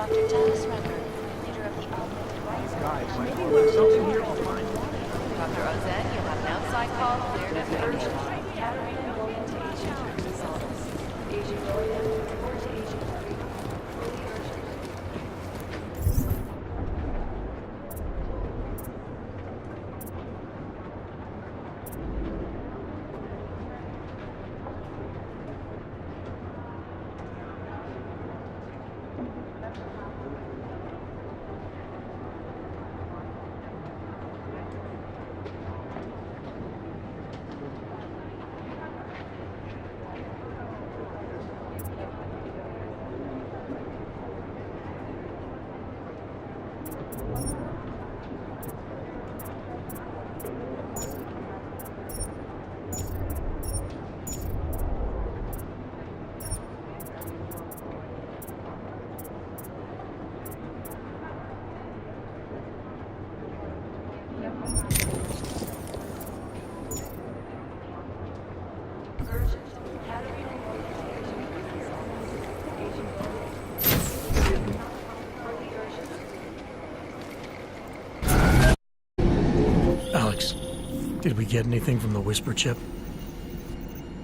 Dr. Dennis Renner, leader of the Augmented Rights Guys, maybe there's something here I'll find. Dr. Ozen, you'll have an outside call cleared as urgent. Gathering going to Asian results. Asian going report to Asian. Fully urgent. Alex, did we get anything from the Whisper chip?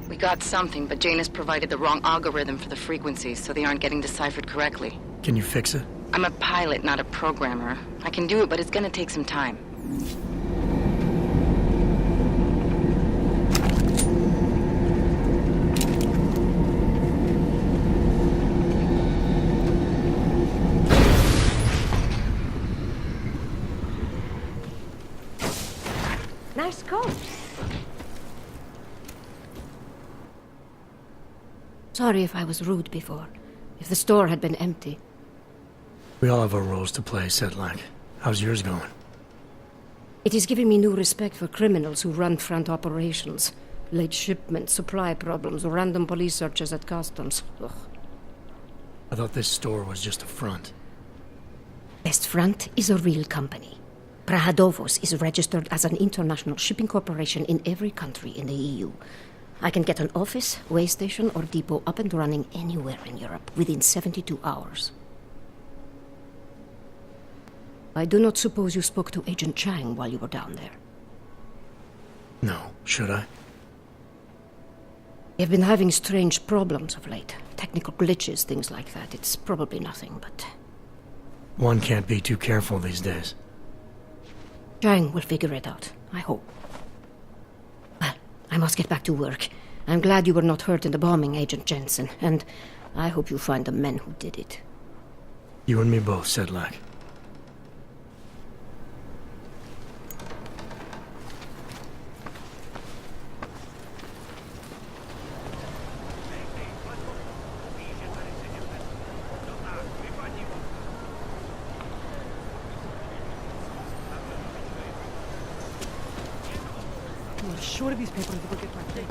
We got something, but Jane has provided the wrong algorithm for the frequencies, so they aren't getting deciphered correctly. Can you fix it? I'm a pilot, not a programmer. I can do it, but it's gonna take some time. Nice coat. Sorry if I was rude before. If the store had been empty. We all have our roles to play, Sedlak. How's yours going? It is giving me new respect for criminals who run front operations. Late shipments, supply problems, random police searches at customs. Ugh. I thought this store was just a front. Best Front is a real company. Prahadovos is registered as an international shipping corporation in every country in the EU. I can get an office, way station, or depot up and running anywhere in Europe within 72 hours. I do not suppose you spoke to Agent Chang while you were down there. No, should I? You've been having strange problems of late. Technical glitches, things like that. It's probably nothing, but... One can't be too careful these days. Chang will figure it out, I hope. Well, I must get back to work. I'm glad you were not hurt in the bombing, Agent Jensen, and I hope you find the men who did it. You and me both, Sedlak. Sure these papers will get my thing.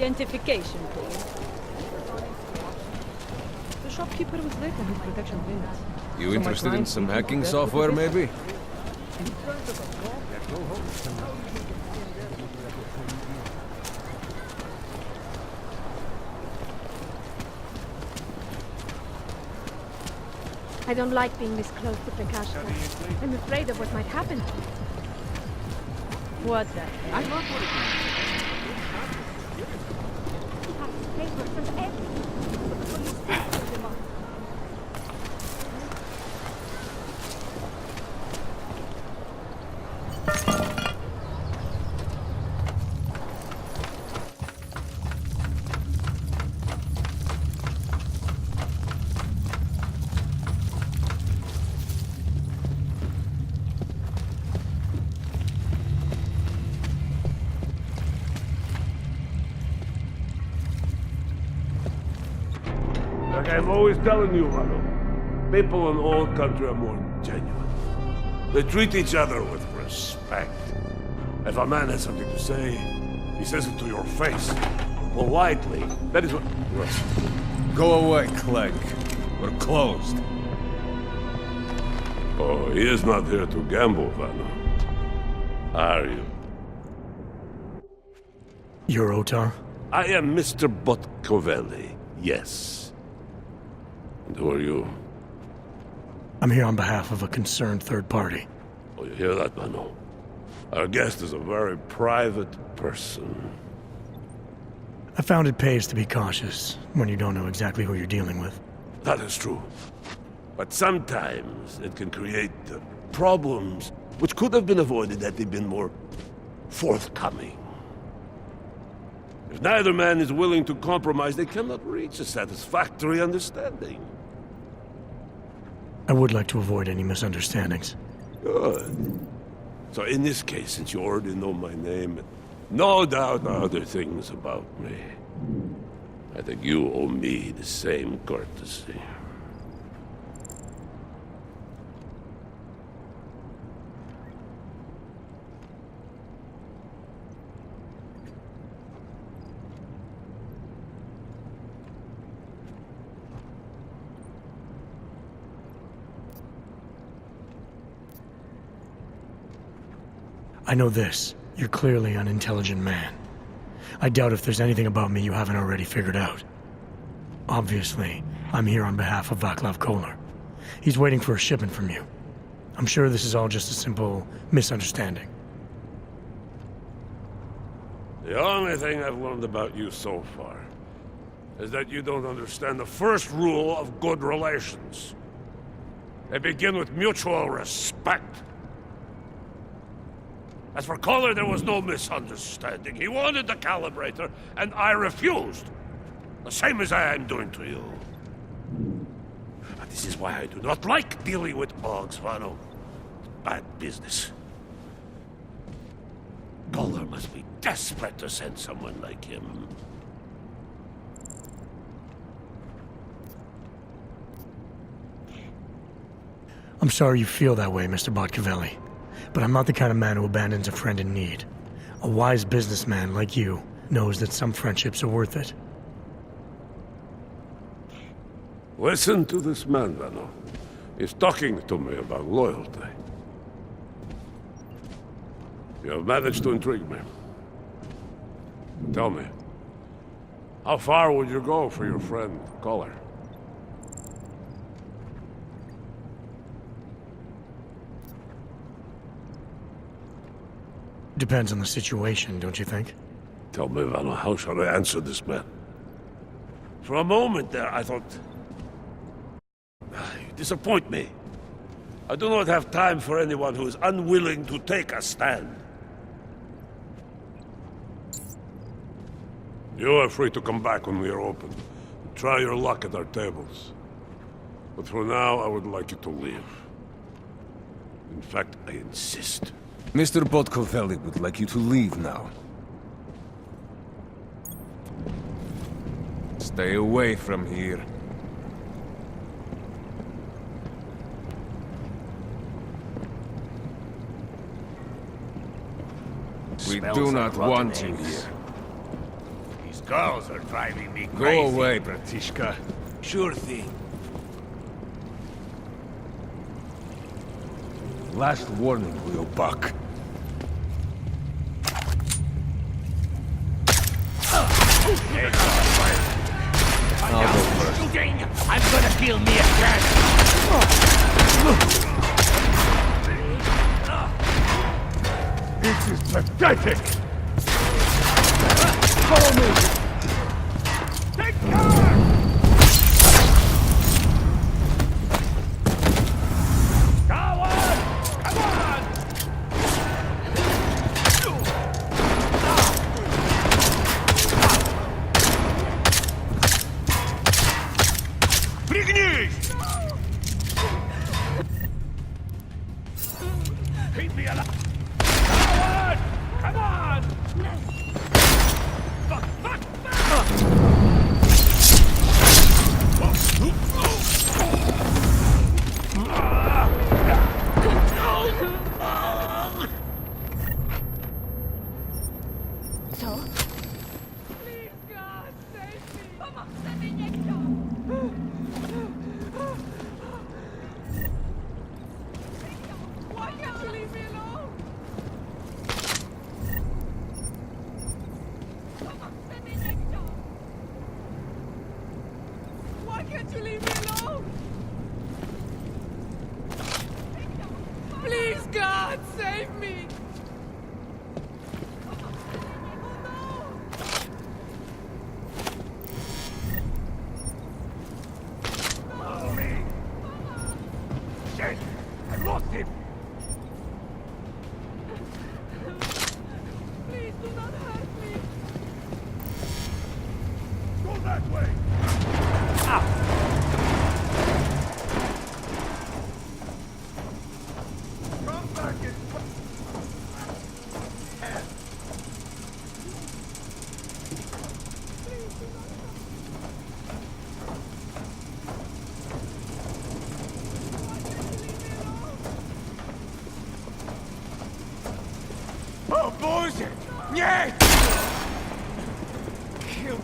Identification, please. The shopkeeper was late on his protection payments. You interested in some hacking software, maybe? I don't like being this close to Prakashka. I'm afraid of what might happen to me. What the heck? I'm not what it means. Papers and everything. Like I'm always telling you, Rado, people in all country are more genuine. They treat each other with respect. If a man has something to say, he says it to your face. Politely. That is what... Listen. Go away, Clegg. We're closed. Oh, he is not here to gamble, Vanna. Are you? You're Otar? I am Mr. Botkovelli, yes. And who are you? I'm here on behalf of a concerned third party. Oh, you hear that, Mano? Our guest is a very private person. I found it pays to be cautious when you don't know exactly who you're dealing with. That is true. But sometimes it can create problems which could have been avoided had they been more forthcoming. If neither man is willing to compromise, they cannot reach a satisfactory understanding. I would like to avoid any misunderstandings. Good. So in this case, since you already know my name, and no doubt other things about me, I think you owe me the same courtesy. I know this. You're clearly an intelligent man. I doubt if there's anything about me you haven't already figured out. Obviously, I'm here on behalf of Vaclav Kolar. He's waiting for a shipment from you. I'm sure this is all just a simple misunderstanding. The only thing I've learned about you so far is that you don't understand the first rule of good relations. They begin with mutual respect. As for Kolar, there was no misunderstanding. He wanted the calibrator, and I refused. The same as I am doing to you. And this is why I do not like dealing with Boggs, Vano. Bad business. Kolar must be desperate to send someone like him. I'm sorry you feel that way, Mr. Botkovelli. But I'm not the kind of man who abandons a friend in need. A wise businessman like you knows that some friendships are worth it. Listen to this man, Vano. He's talking to me about loyalty. You have managed to intrigue me. Tell me, how far would you go for your friend, Kolar? Depends on the situation, don't you think? Tell me, Vano, how shall I answer this man? For a moment there, I thought... You disappoint me. I do not have time for anyone who is unwilling to take a stand. You are free to come back when we are open. Try your luck at our tables. But for now, I would like you to leave. In fact, I insist. Mr. Botkovelli would like you to leave now. Stay away from here. We do not want you here. These girls are driving me Go away, Bratishka. Sure thing. Last warning, Leo Buck. I'll go first. I'm gonna kill me again! This is pathetic! Follow me! Take cover! Coward! Come on! Пригнись! Keep me alive! Coward! Come on! Fuck! Fuck! Fuck! God, save me! Follow me! Shit! I lost him! Please do not hurt me! Go that way! Come back and... Oh, bullshit! Нет! Kill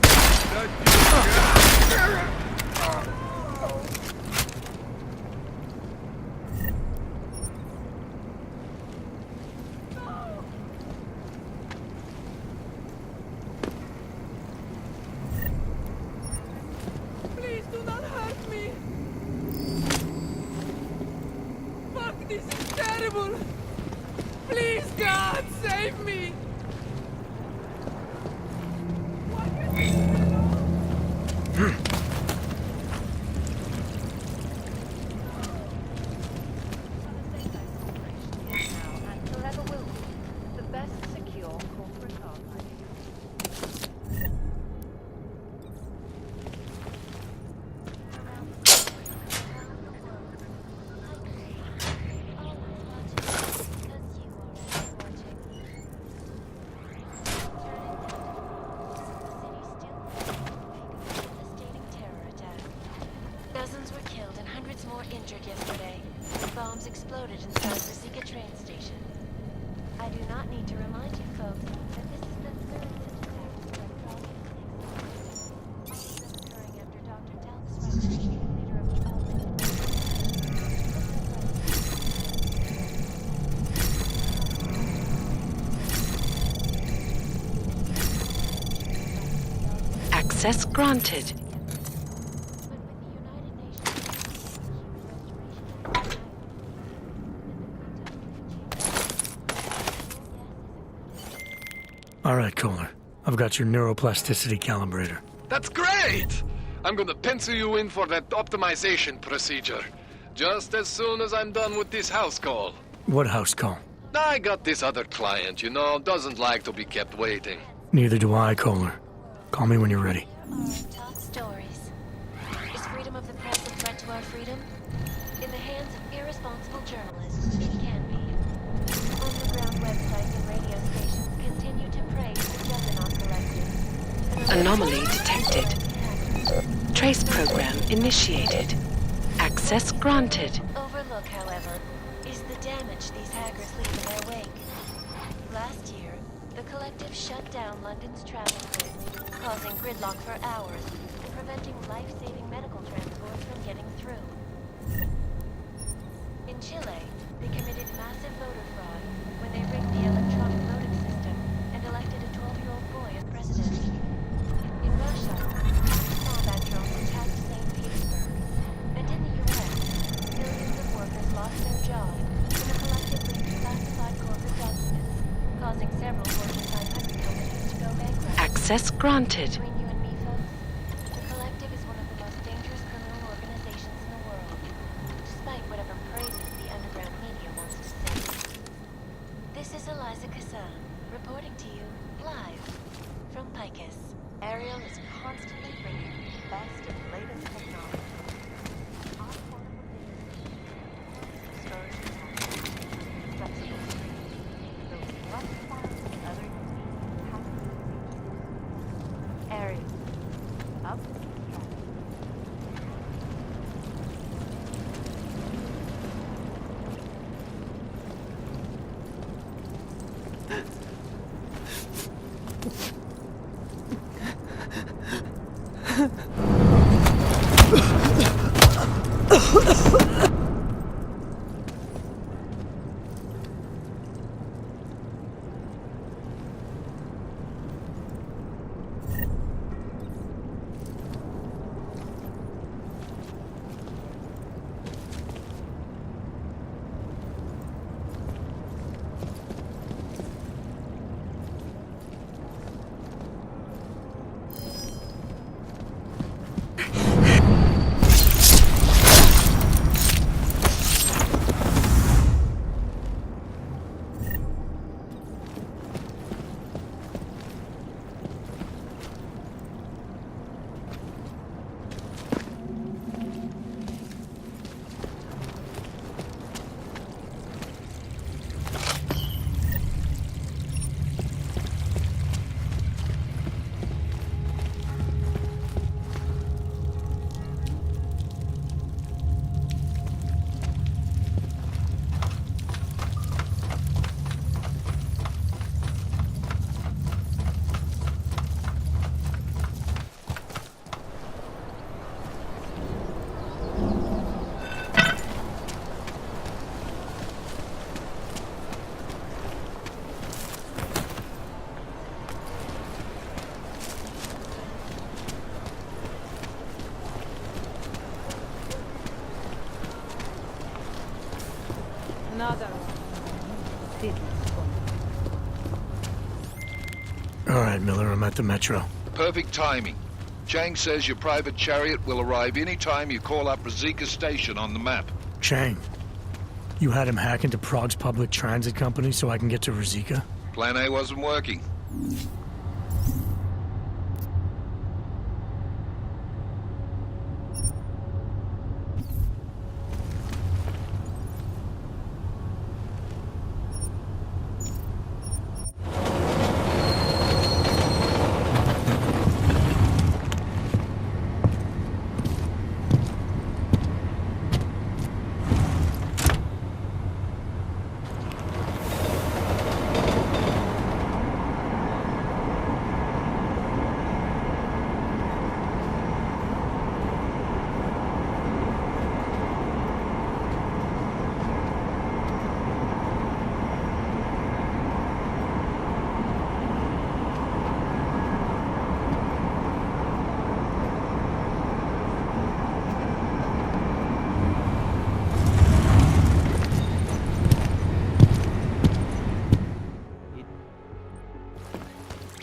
Please do not hurt me! Fuck, this is terrible! Please, God, save me! And forever will be the best secure corporate hardline. Dozens were killed and hundreds more injured yesterday. Bombs exploded inside the Zika train station. I do not need to remind you folks that this is the third such attack that caused all of them occurring after Dr. Dallas Rice, leader of the Access granted. All right, Kohler. I've got your neuroplasticity calibrator. That's great! I'm gonna pencil you in for that optimization procedure. Just as soon as I'm done with this house call. What house call? I got this other client, you know, doesn't like to be kept waiting. Neither do I, Kohler. Call me when you're ready. top stories. Is freedom of the press a threat to our freedom? In the hands of irresponsible journalists, it can be. Underground websites and radio stations continue to praise the Juggernaut Collective. Anomaly detected. Trace program initiated. Access granted. Overlook, however, is the damage these hackers leave in their wake. Last year, the Collective shut down London's travel grid, causing gridlock for hours and preventing life-saving medical transports from getting through. In Chile, they committed massive voter fraud when they rigged the electronic voting system and elected a 12-year-old boy as president. In Russia, combat drones attacked St. Petersburg. And in the U.S., millions of workers lost their jobs when the Collective leaked classified corporate documents, causing several Fortune 500 companies to go bankrupt. Access granted. Between you and me, folks, the Collective is one of the most dangerous criminal organizations in the world, despite whatever praises the underground media wants to say. This is Eliza Kassan, reporting to you live from Picus. Ariel is constantly bringing the best and latest technology. Our portable data storage technology, flexible screens, those rough files and other unique hackers. Ariel, up the cat. All right, Miller, I'm at the Metro. Perfect timing. Chang says your private chariot will arrive any time you call up Rizika Station on the map. Chang, you had him hack into Prague's public transit company so I can get to Rizika? Plan A wasn't working.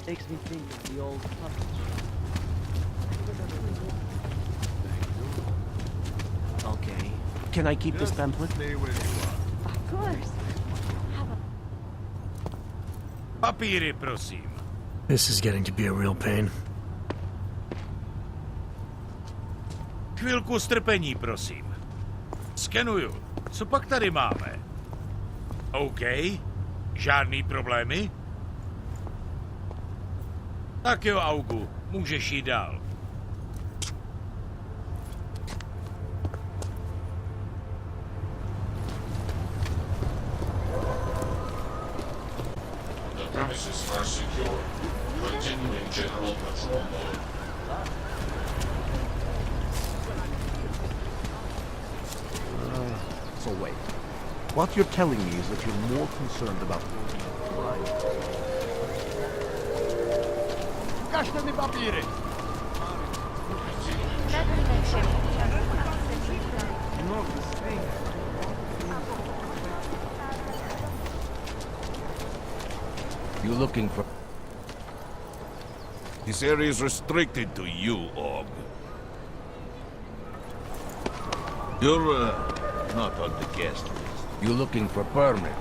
Makes me think of the old Okay. Can I keep this pamphlet? Of course. Papíry, prosím. This is getting to be a real pain. Chvilku strpení, prosím. Skenuju. Co pak tady máme? OK. Žádný problémy? Tak jo, Augu. Můžeš jít dál. The premises are secure. Continuing general patrol mode. So wait. What you're telling me is that you're more concerned about crime. Ukažte mi papíry! You looking for... This area is restricted to you, Og. You're, not on the guest list. You looking for permit?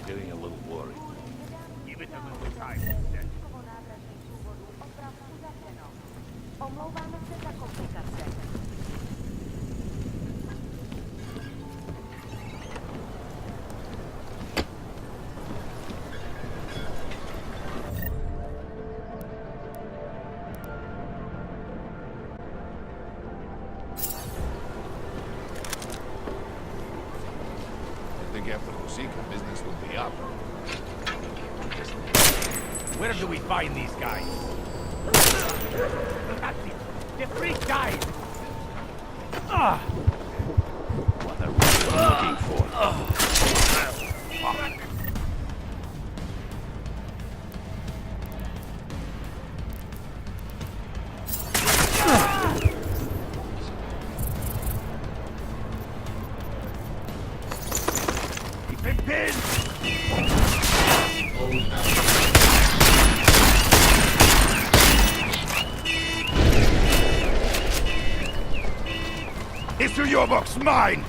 Getting a little worried. Give it a little time. Omlouváme se za komplikace. I think after Rosika, business will be up. Where do we find these guys? That's it. The freak died. Ah! What are we looking for? Fuck. Keep him pinned! Issue your box, mine!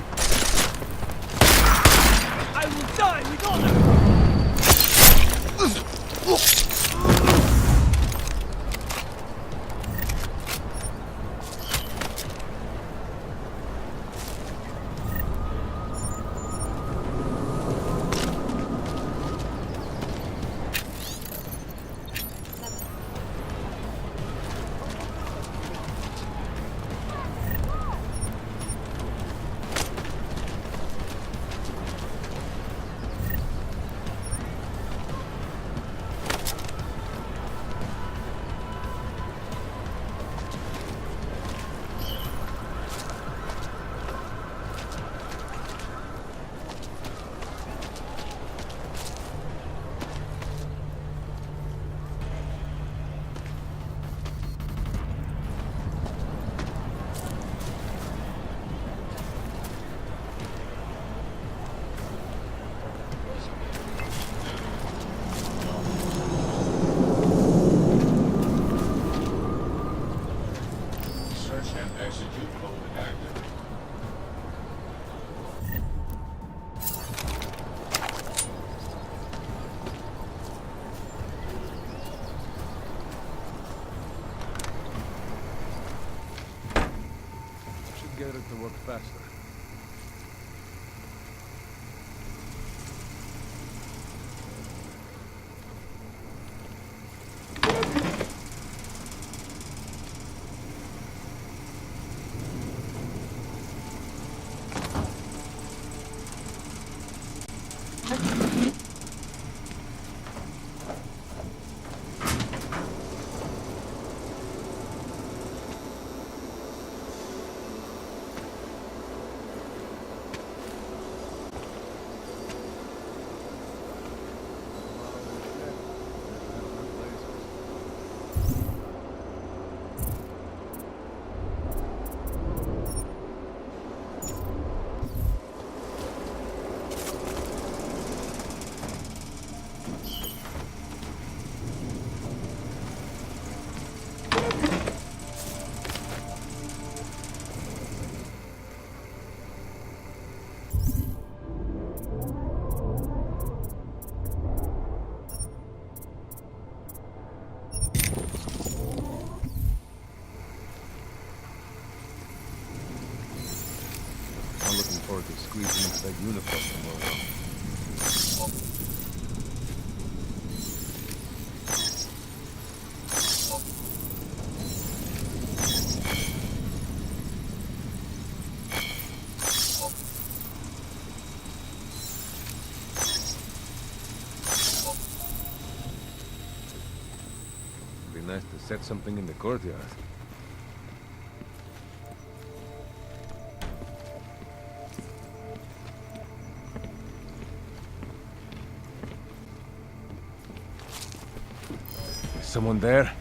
I will die with honor! get it to work faster. I'm looking forward to squeezing into that uniform tomorrow. It'd be nice to set something in the courtyard. Is someone there?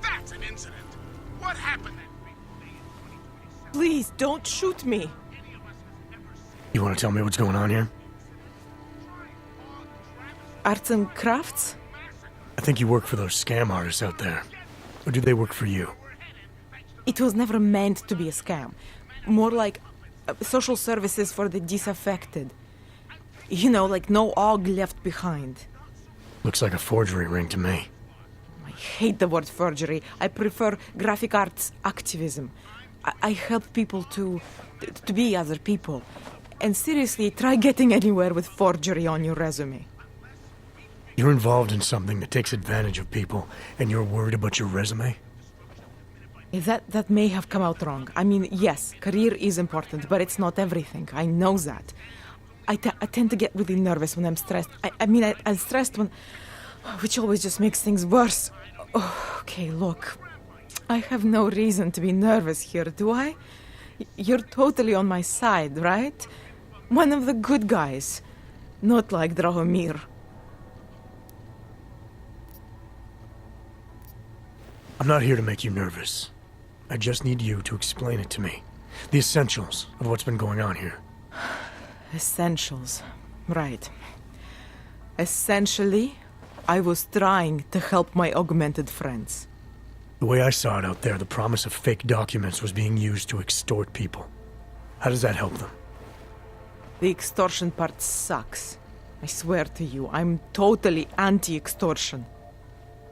That's an incident. What happened Please, don't shoot me. You want to tell me what's going on here? Arts and crafts? I think you work for those scam artists out there. Or do they work for you? It was never meant to be a scam. More like social services for the disaffected. You know, like no og left behind. Looks like a forgery ring to me. I hate the word forgery. I prefer graphic arts activism. I help people to be other people. And seriously, try getting anywhere with forgery on your resume. You're involved in something that takes advantage of people, and you're worried about your resume? That may have come out wrong. I mean, yes, career is important, but it's not everything. I know that. I tend to get really nervous when I'm stressed. I'm stressed when... which always just makes things worse. Oh, okay, look. I have no reason to be nervous here, do I? You're totally on my side, right? One of the good guys. Not like Drahomir. I'm not here to make you nervous. I just need you to explain it to me. The essentials of what's been going on here. Essentials. Right. Essentially, I was trying to help my augmented friends. The way I saw it out there, the promise of fake documents was being used to extort people. How does that help them? The extortion part sucks. I swear to you, I'm totally anti-extortion.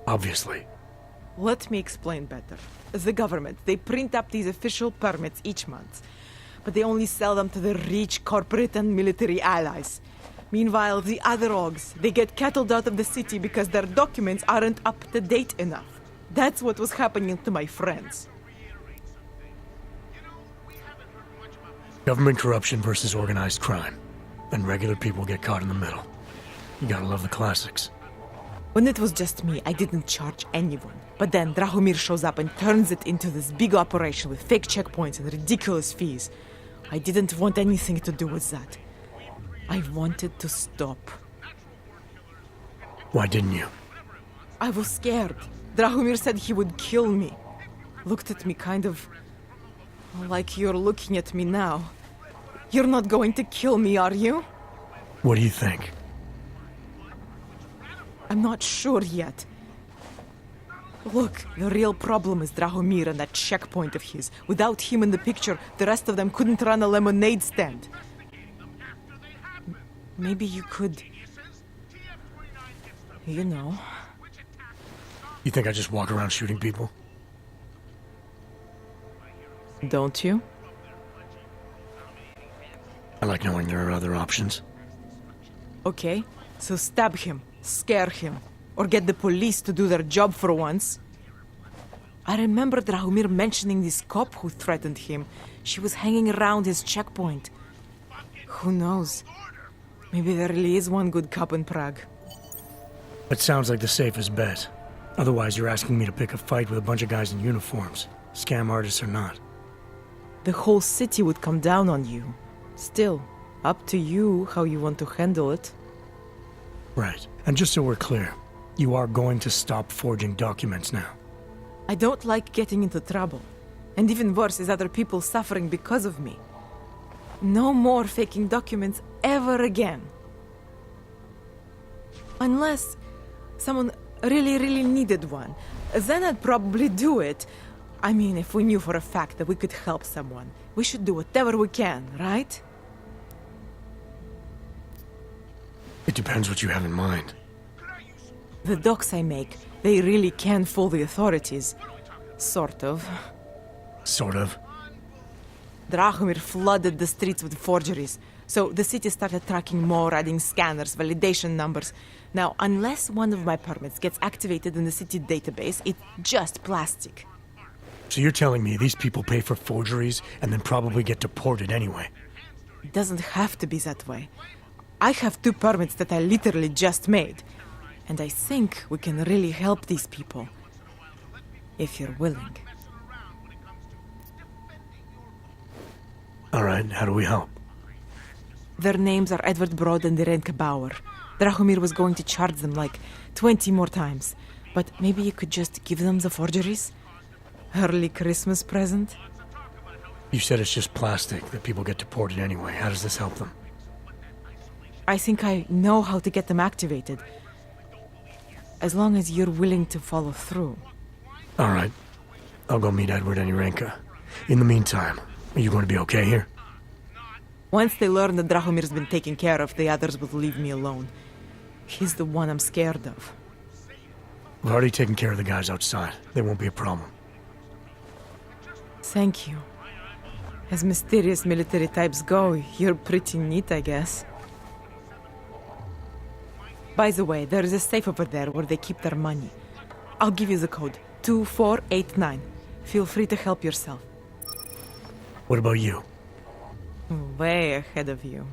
Obviously. Let me explain better. The government, they print up these official permits each month, but they only sell them to the rich corporate and military allies. Meanwhile, the other Augs, they get cattled out of the city because their documents aren't up to date enough. That's what was happening to my friends. Government corruption versus organized crime. And regular people get caught in the middle. You gotta love the classics. When it was just me, I didn't charge anyone. But then Drahomir shows up and turns it into this big operation with fake checkpoints and ridiculous fees. I didn't want anything to do with that. I wanted to stop. Why didn't you? I was scared. Drahomir said he would kill me. Looked at me kind of... like you're looking at me now. You're not going to kill me, are you? What do you think? I'm not sure yet. Look, the real problem is Drahomir and that checkpoint of his. Without him in the picture, the rest of them couldn't run a lemonade stand. Maybe you could... you know... You think I just walk around shooting people? Don't you? I like knowing there are other options. Okay, so stab him, scare him, or get the police to do their job for once. I remember Drahomir mentioning this cop who threatened him. She was hanging around his checkpoint. Who knows? Maybe there really is one good cop in Prague. That sounds like the safest bet. Otherwise, you're asking me to pick a fight with a bunch of guys in uniforms, scam artists or not. The whole city would come down on you. Still, up to you how you want to handle it. Right. And just so we're clear, you are going to stop forging documents now. I don't like getting into trouble. And even worse is other people suffering because of me. No more faking documents ever again. Unless someone really needed one. Then I'd probably do it. I mean, if we knew for a fact that we could help someone, we should do whatever we can, right? It depends what you have in mind. The docs I make, they really can fool the authorities. Sort of. Sort of? Drahomir flooded the streets with forgeries, so the city started tracking more, adding scanners, validation numbers. Now, unless one of my permits gets activated in the city database, it's just plastic. So you're telling me these people pay for forgeries and then probably get deported anyway? It doesn't have to be that way. I have 2 permits that I literally just made. And I think we can really help these people. If you're willing. Alright, how do we help? Their names are Edward Broad and Irenka Bauer. Drahomir was going to charge them like 20 more times. But maybe you could just give them the forgeries? Early Christmas present? You said it's just plastic, that people get deported anyway. How does this help them? I think I know how to get them activated. As long as you're willing to follow through. Alright. I'll go meet Edward and Irenka. In the meantime, are you going to be okay here? Once they learn that Drahomir's been taken care of, the others will leave me alone. He's the one I'm scared of. We've already taken care of the guys outside. They won't be a problem. Thank you. As mysterious military types go, you're pretty neat, I guess. By the way, there is a safe over there where they keep their money. I'll give you the code. 2489. Feel free to help yourself. What about you? Way ahead of you.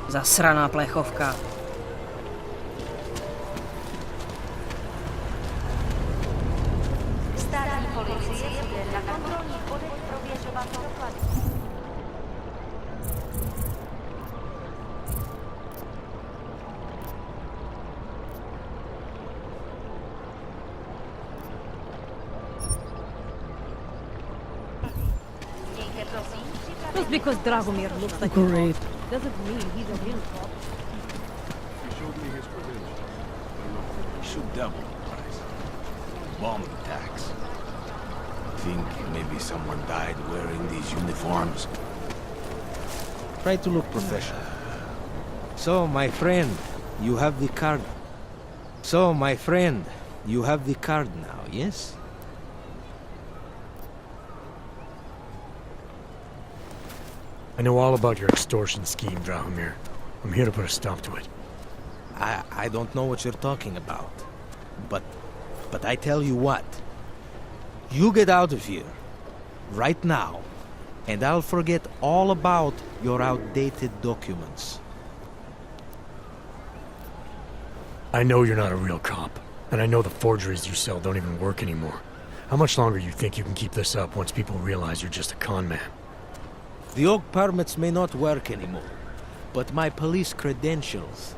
Zasraná plechovka. Státní policie bude na kontrolních bodech prověřovat doklady. Just because Dragomir looks like Great. a cop doesn't mean he's a real cop. He showed me his credentials. He should double the price. Bomb attacks. Think maybe someone died wearing these uniforms. Try to look professional. So, my friend, you have the card. So, my friend, you have the card now, yes? I know all about your extortion scheme, Drahomir. I'm here to put a stop to it. I don't know what you're talking about. But I tell you what. You get out of here. Right now. And I'll forget all about your outdated documents. I know you're not a real cop. And I know the forgeries you sell don't even work anymore. How much longer do you think you can keep this up once people realize you're just a con man? The oak permits may not work anymore, but my police credentials,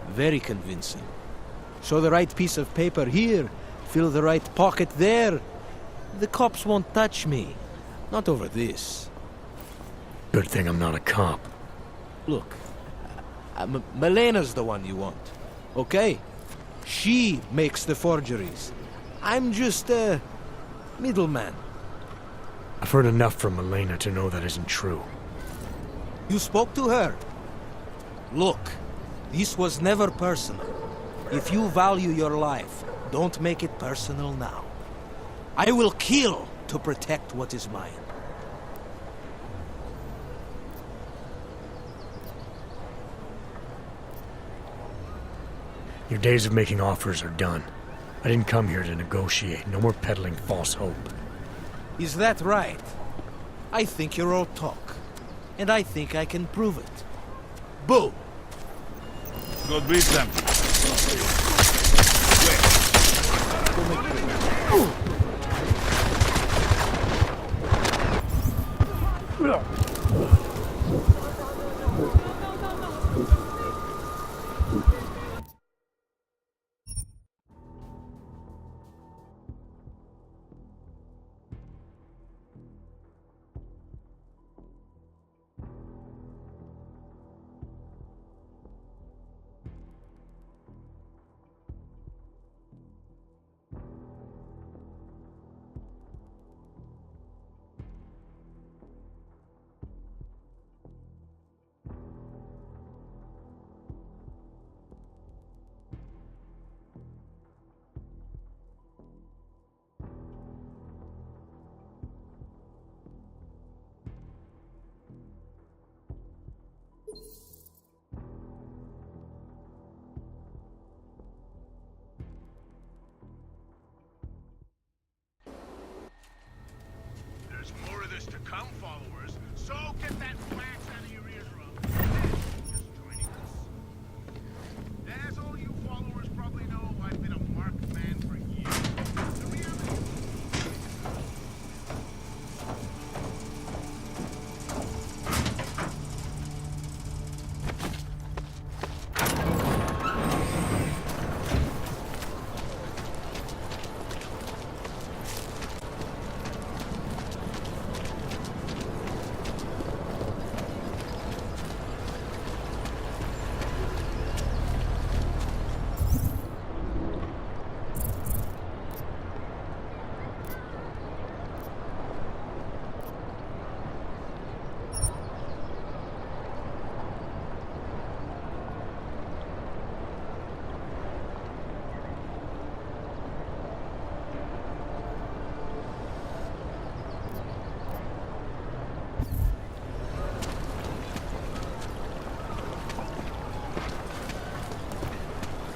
very convincing. Show the right piece of paper here, fill the right pocket there. The cops won't touch me. Not over this. Good thing I'm not a cop. Look, Melena's the one you want, okay? She makes the forgeries. I'm just a middleman. I've heard enough from Elena to know that isn't true. You spoke to her? Look, this was never personal. If you value your life, don't make it personal now. I will kill to protect what is mine. Your days of making offers are done. I didn't come here to negotiate. No more peddling false hope. Is that right? I think you're all talk. And I think I can prove it. Boo! Go beat them.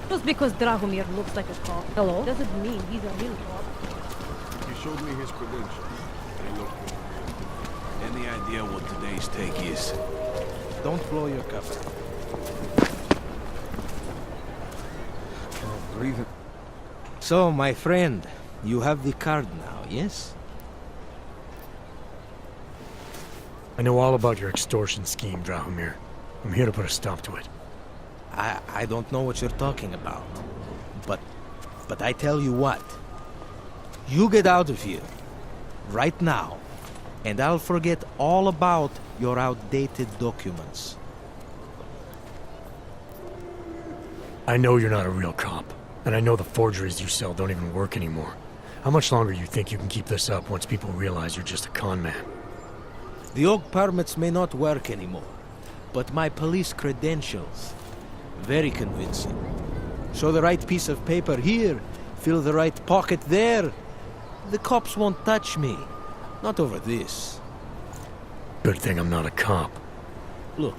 Just because Drahomir looks like a cop, hello, doesn't mean he's a real cop. He showed me his credentials. They look good. Any idea what today's take is? Don't blow your cover. Breathe it. So, my friend, you have the card now, yes? I know all about your extortion scheme, Drahomir. I'm here to put a stop to it. I don't know what you're talking about. But I tell you what. You get out of here. Right now. And I'll forget all about your outdated documents. I know you're not a real cop. And I know the forgeries you sell don't even work anymore. How much longer do you think you can keep this up once people realize you're just a con man? The OG permits may not work anymore. But my police credentials... very convincing. Show the right piece of paper here, fill the right pocket there. The cops won't touch me. Not over this. Good thing I'm not a cop. Look,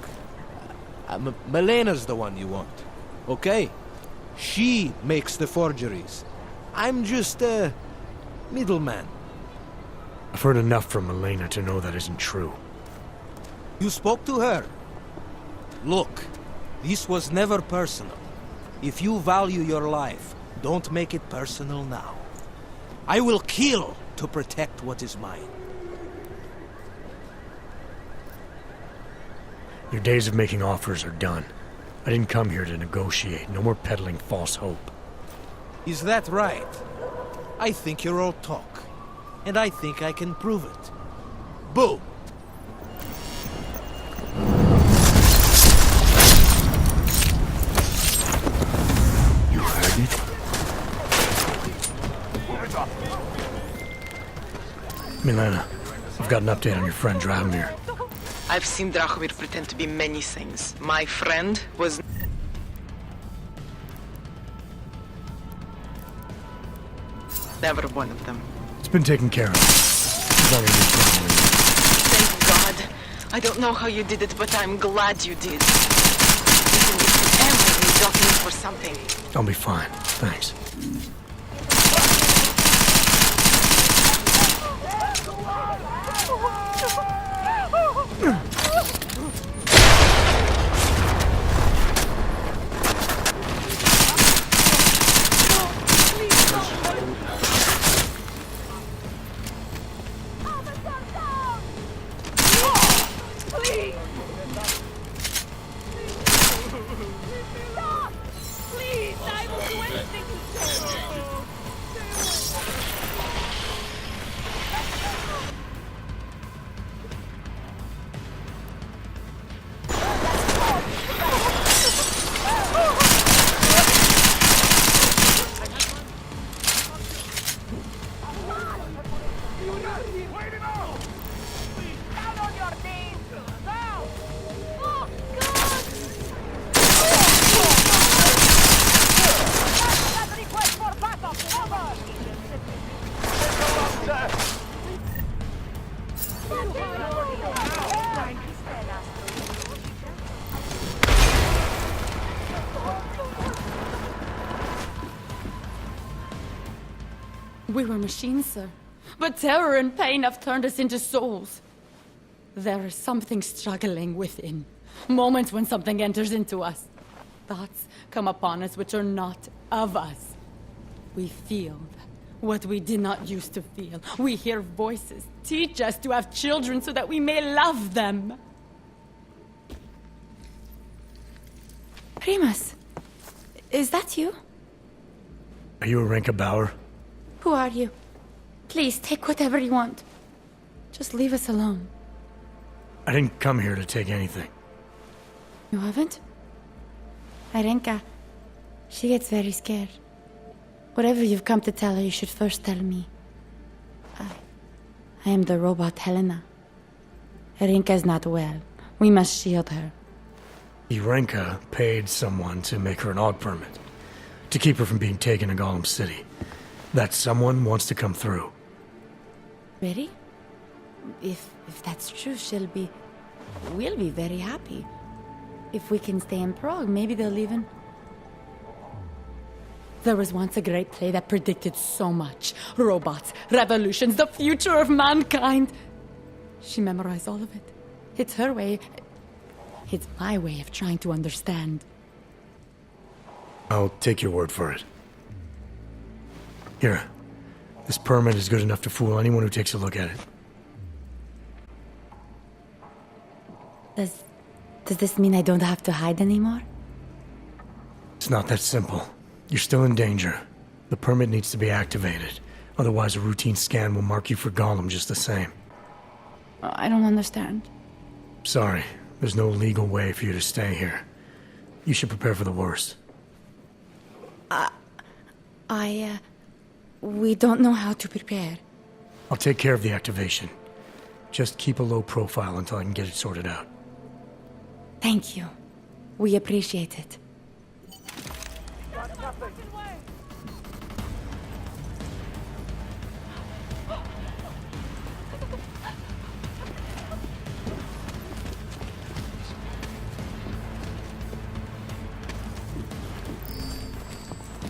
Melena's the one you want, okay? She makes the forgeries. I'm just a middleman. I've heard enough from Elena to know that isn't true. You spoke to her? Look, this was never personal. If you value your life, don't make it personal now. I will kill to protect what is mine. Your days of making offers are done. I didn't come here to negotiate. No more peddling false hope. Is that right? I think you're all talk. And I think I can prove it. Boom! You heard it? Milena, I've got an update on your friend Drahomir. I've seen Drahomir pretend to be many things. My friend was... never one of them. It's been taken care of. He's not gonna be trouble with Thank God. I don't know how you did it, but I'm glad you did. Listen, if you ever need documents for something... you. I'll be fine. Thanks. We were machines, sir. But terror and pain have turned us into souls. There is something struggling within. Moments when something enters into us. Thoughts come upon us which are not of us. We feel what we did not used to feel. We hear voices teach us to have children so that we may love them. Primus, is that you? Are you Arenka Bauer? Who are you? Please, take whatever you want. Just leave us alone. I didn't come here to take anything. You haven't? Arenka, she gets very scared. Whatever you've come to tell her, you should first tell me. I am the robot Helena. Arenka is not well. We must shield her. Arenka paid someone to make her an AUG permit. To keep her from being taken to Golem City. That someone wants to come through. Really? If that's true, we'll be very happy. If we can stay in Prague, maybe they'll even... There was once a great play that predicted so much. Robots, revolutions, the future of mankind. She memorized all of it. It's her way. It's my way of trying to understand. I'll take your word for it. Here. This permit is good enough to fool anyone who takes a look at it. Does this mean I don't have to hide anymore? It's not that simple. You're still in danger. The permit needs to be activated. Otherwise, a routine scan will mark you for Gollum just the same. I don't understand. Sorry. There's no legal way for you to stay here. You should prepare for the worst. We don't know how to prepare. I'll take care of the activation. Just keep a low profile until I can get it sorted out. Thank you. We appreciate it.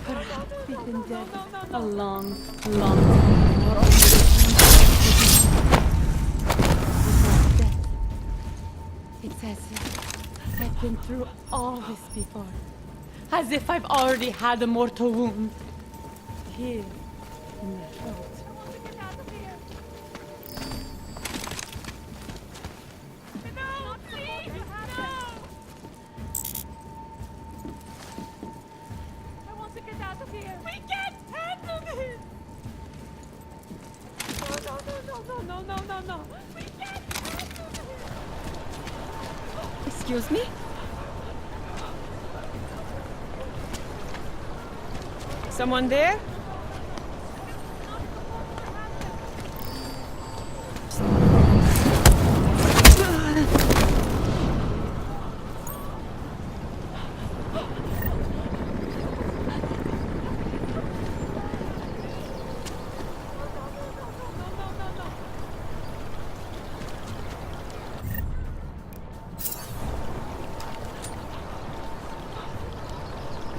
Perhaps we've been dead a long, long time. Or only death. It's as if I've been through all this before. As if I've already had a mortal wound. Here, in the throat. Excuse me? Someone there?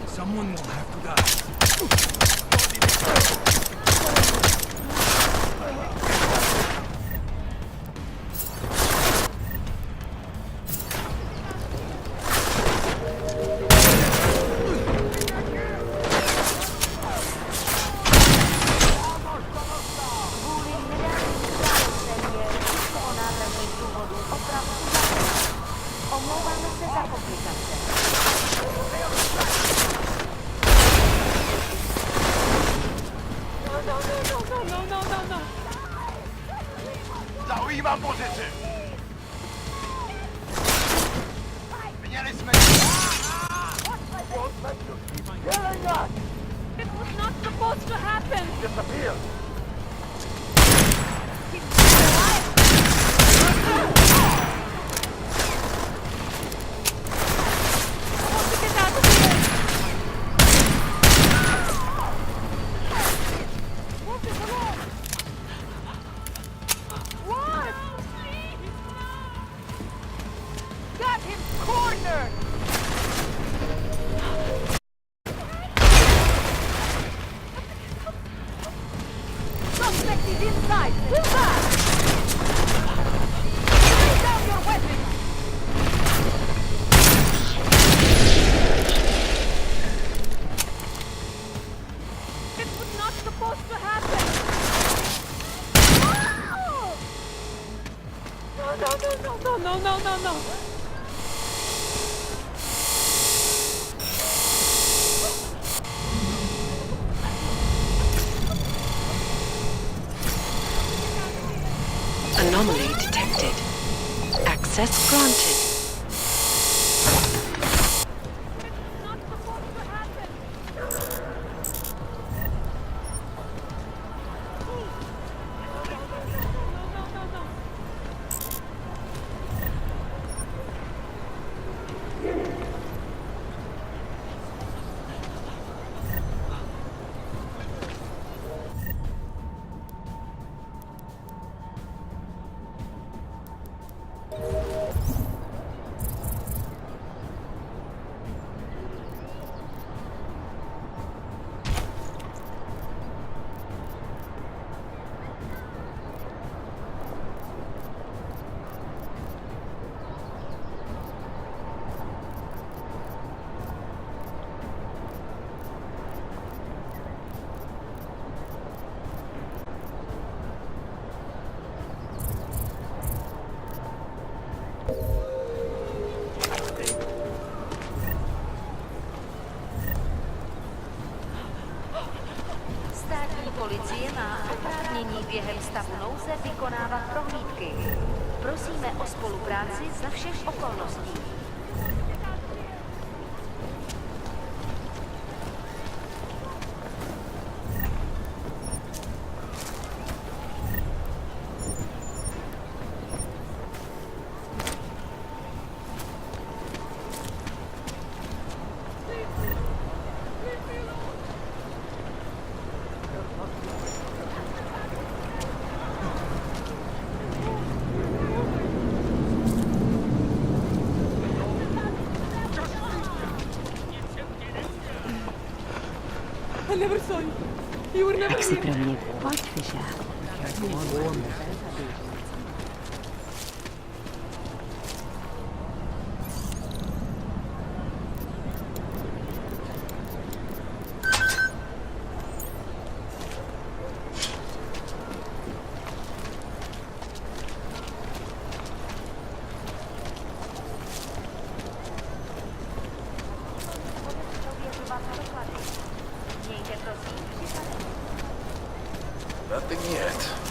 Someone will have to die. Zaujímám pozici! Měli jsme... This was not supposed to happen! Disappear! Got him cornered! Suspect is inside! Pull back! Lay down your weapons! This was not supposed to happen! No! Anomaly detected. Access granted. se vykonávat prohlídky. Prosíme o spolupráci za všech okolností. I never saw you. You were never Tak si here. pro mě pojď, Fisher. Mějte prosím připravený. Nothing yet.